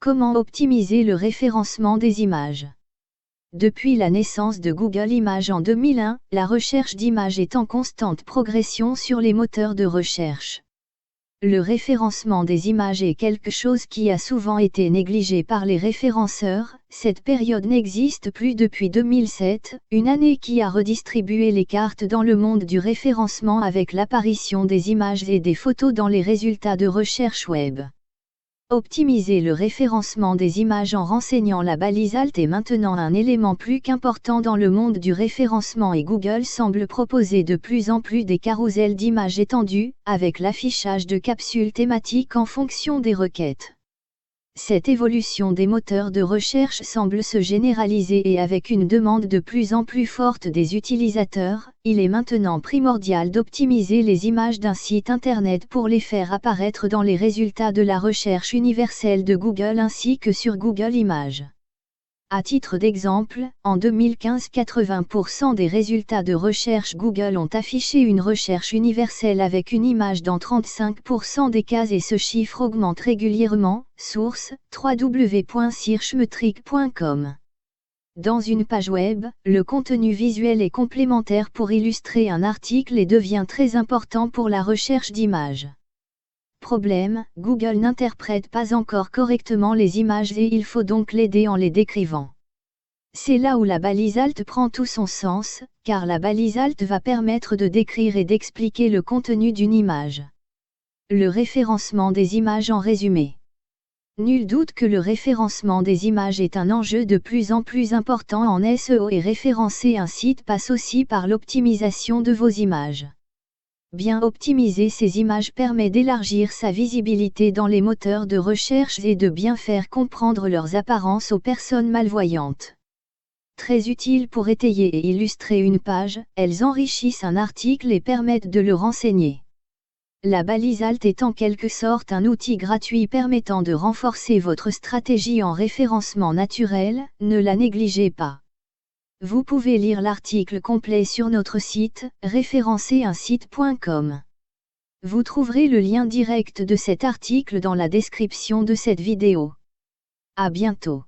Comment optimiser le référencement des images? Depuis la naissance de Google Images en 2001, la recherche d'images est en constante progression sur les moteurs de recherche. Le référencement des images est quelque chose qui a souvent été négligé par les référenceurs. Cette période n'existe plus depuis 2007, une année qui a redistribué les cartes dans le monde du référencement avec l'apparition des images et des photos dans les résultats de recherche web. Optimiser le référencement des images en renseignant la balise alt est maintenant un élément plus qu'important dans le monde du référencement et Google semble proposer de plus en plus des carousels d'images étendus, avec l'affichage de capsules thématiques en fonction des requêtes. Cette évolution des moteurs de recherche semble se généraliser et avec une demande de plus en plus forte des utilisateurs, il est maintenant primordial d'optimiser les images d'un site internet pour les faire apparaître dans les résultats de la recherche universelle de Google ainsi que sur Google Images. À titre d'exemple, en 2015 80% des résultats de recherche Google ont affiché une recherche universelle avec une image dans 35% des cas et ce chiffre augmente régulièrement. Source, www.searchmetrics.com. Dans une page web, le contenu visuel est complémentaire pour illustrer un article et devient très important pour la recherche d'images. Problème, Google n'interprète pas encore correctement les images et il faut donc l'aider en les décrivant. C'est là où la balise alt prend tout son sens, car la balise alt va permettre de décrire et d'expliquer le contenu d'une image. Le référencement des images en résumé. Nul doute que le référencement des images est un enjeu de plus en plus important en SEO et référencer un site passe aussi par l'optimisation de vos images. Bien optimiser ces images permet d'élargir sa visibilité dans les moteurs de recherche et de bien faire comprendre leurs apparences aux personnes malvoyantes. Très utiles pour étayer et illustrer une page, elles enrichissent un article et permettent de le renseigner. La balise alt est en quelque sorte un outil gratuit permettant de renforcer votre stratégie en référencement naturel, ne la négligez pas. Vous pouvez lire l'article complet sur notre site, référenceriunsite.com. Vous trouverez le lien direct de cet article dans la description de cette vidéo. À bientôt.